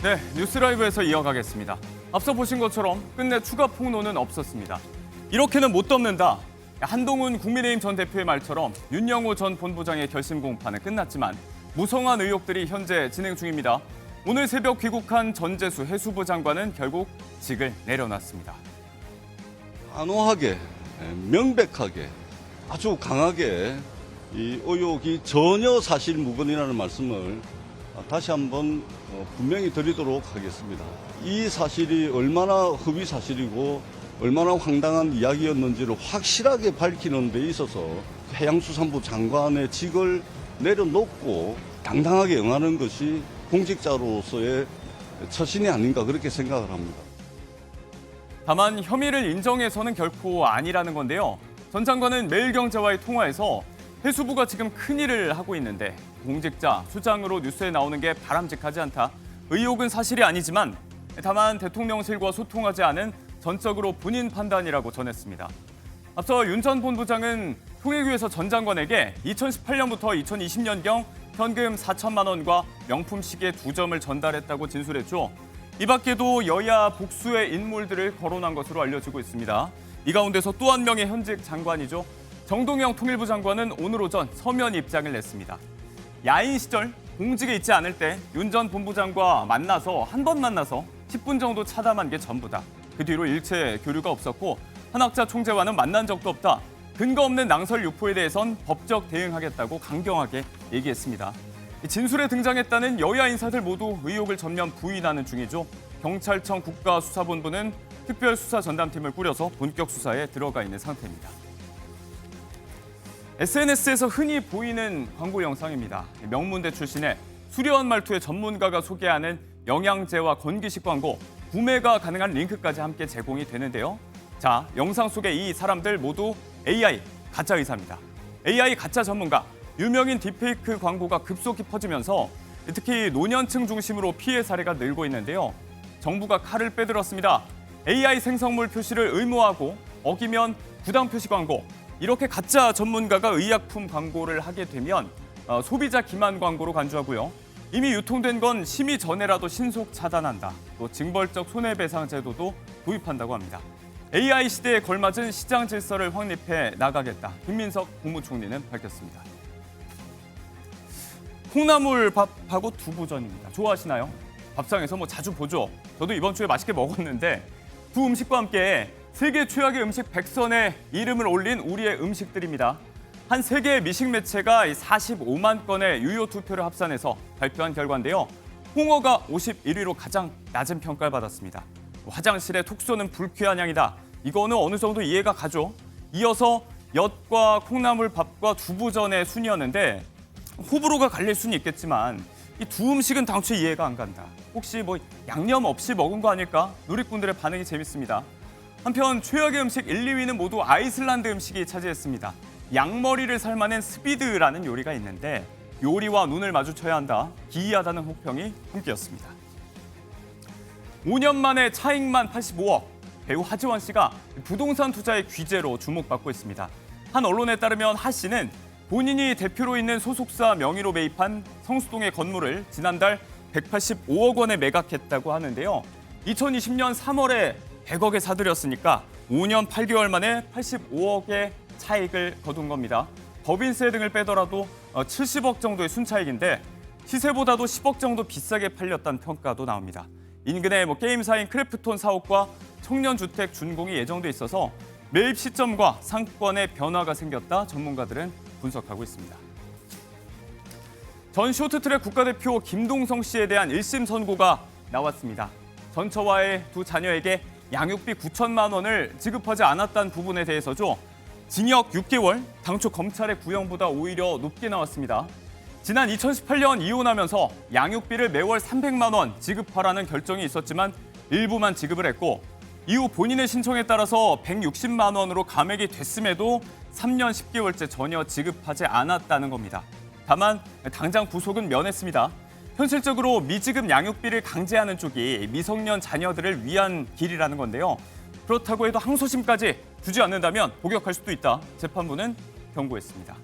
네, 뉴스라이브에서 이어가겠습니다. 앞서 보신 것처럼 끝내 추가 폭로는 없었습니다. 이렇게는 못 덮는다. 한동훈 국민의힘 전 대표의 말처럼 윤영호 전 본부장의 결심 공판은 끝났지만 무성한 의혹들이 현재 진행 중입니다. 오늘 새벽 귀국한 전재수 해수부 장관은 결국 직을 내려놨습니다. 단호하게, 명백하게, 아주 강하게 이 의혹이 전혀 사실 무근이라는 말씀을 다시 한번 분명히 드리도록 하겠습니다. 이 사실이 얼마나 허위 사실이고 얼마나 황당한 이야기였는지를 확실하게 밝히는 데 있어서 해양수산부 장관의 직을 내려놓고 당당하게 응하는 것이 공직자로서의 처신이 아닌가 그렇게 생각을 합니다. 다만 혐의를 인정해서는 결코 아니라는 건데요. 전 장관은 매일경제와의 통화에서 해수부가 지금 큰일을 하고 있는데 공직자, 수장으로 뉴스에 나오는 게 바람직하지 않다. 의혹은 사실이 아니지만 다만 대통령실과 소통하지 않은 전적으로 본인 판단이라고 전했습니다. 앞서 윤 전 본부장은 통일교에서 전 장관에게 2018년부터 2020년경 현금 4천만 원과 명품 시계 2점을 전달했다고 진술했죠. 이 밖에도 여야 복수의 인물들을 거론한 것으로 알려지고 있습니다. 이 가운데서 또 한 명의 현직 장관이죠. 정동영 통일부 장관은 오늘 오전 서면 입장을 냈습니다. 야인 시절 공직에 있지 않을 때 윤 전 본부장과 한 번 만나서 10분 정도 차담한 게 전부다. 그 뒤로 일체 교류가 없었고 한학자 총재와는 만난 적도 없다. 근거 없는 낭설 유포에 대해선 법적 대응하겠다고 강경하게 얘기했습니다. 진술에 등장했다는 여야 인사들 모두 의혹을 전면 부인하는 중이죠. 경찰청 국가수사본부는 특별수사전담팀을 꾸려서 본격 수사에 들어가 있는 상태입니다. SNS에서 흔히 보이는 광고 영상입니다. 명문대 출신의 수려한 말투의 전문가가 소개하는 영양제와 건기식 광고, 구매가 가능한 링크까지 함께 제공이 되는데요. 자, 영상 속의 이 사람들 모두 AI, 가짜 의사입니다. AI 가짜 전문가, 유명인 딥페이크 광고가 급속히 퍼지면서 특히 노년층 중심으로 피해 사례가 늘고 있는데요. 정부가 칼을 빼들었습니다. AI 생성물 표시를 의무화하고 어기면 부당 표시 광고, 이렇게 가짜 전문가가 의약품 광고를 하게 되면 소비자 기만 광고로 간주하고요. 이미 유통된 건 심의 전에라도 신속 차단한다. 또 징벌적 손해배상 제도도 도입한다고 합니다. AI 시대에 걸맞은 시장 질서를 확립해 나가겠다. 김민석 국무총리는 밝혔습니다. 콩나물 밥하고 두부전입니다. 좋아하시나요? 밥상에서 자주 보죠. 저도 이번 주에 맛있게 먹었는데 두 음식과 함께 세계 최악의 음식 100선에 이름을 올린 우리의 음식들입니다. 한 세계 미식 매체가 45만 건의 유효 투표를 합산해서 발표한 결과인데요. 홍어가 51위로 가장 낮은 평가를 받았습니다. 화장실에 톡 쏘는 불쾌한 향이다. 이거는 어느 정도 이해가 가죠. 이어서 엿과 콩나물밥과 두부전의 순위였는데 호불호가 갈릴 수는 있겠지만 이 두 음식은 당초 이해가 안 간다. 혹시 양념 없이 먹은 거 아닐까? 누리꾼들의 반응이 재밌습니다. 한편 최악의 음식 1, 2위는 모두 아이슬란드 음식이 차지했습니다. 양머리를 삶아낸 스비드라는 요리가 있는데 요리와 눈을 마주쳐야 한다. 기이하다는 혹평이 함께였습니다. 5년 만에 차익만 85억. 배우 하지원 씨가 부동산 투자의 귀재로 주목받고 있습니다. 한 언론에 따르면 하 씨는 본인이 대표로 있는 소속사 명의로 매입한 성수동의 건물을 지난달 185억 원에 매각했다고 하는데요. 2020년 3월에 100억에 사들였으니까 5년 8개월 만에 85억의 차익을 거둔 겁니다. 법인세 등을 빼더라도 70억 정도의 순차익인데 시세보다도 10억 정도 비싸게 팔렸다는 평가도 나옵니다. 인근에 게임사인 크래프톤 사옥과 청년주택 준공이 예정돼 있어서 매입 시점과 상권에 변화가 생겼다 전문가들은 분석하고 있습니다. 전 쇼트트랙 국가대표 김동성 씨에 대한 1심 선고가 나왔습니다. 전처와의 두 자녀에게 양육비 9천만 원을 지급하지 않았다는 부분에 대해서죠. 징역 6개월, 당초 검찰의 구형보다 오히려 높게 나왔습니다. 지난 2018년 이혼하면서 양육비를 매월 300만 원 지급하라는 결정이 있었지만 일부만 지급을 했고 이후 본인의 신청에 따라서 160만 원으로 감액이 됐음에도 3년 10개월째 전혀 지급하지 않았다는 겁니다. 다만 당장 구속은 면했습니다. 현실적으로 미지급 양육비를 강제하는 쪽이 미성년 자녀들을 위한 길이라는 건데요. 그렇다고 해도 항소심까지 주지 않는다면 복역할 수도 있다. 재판부는 경고했습니다.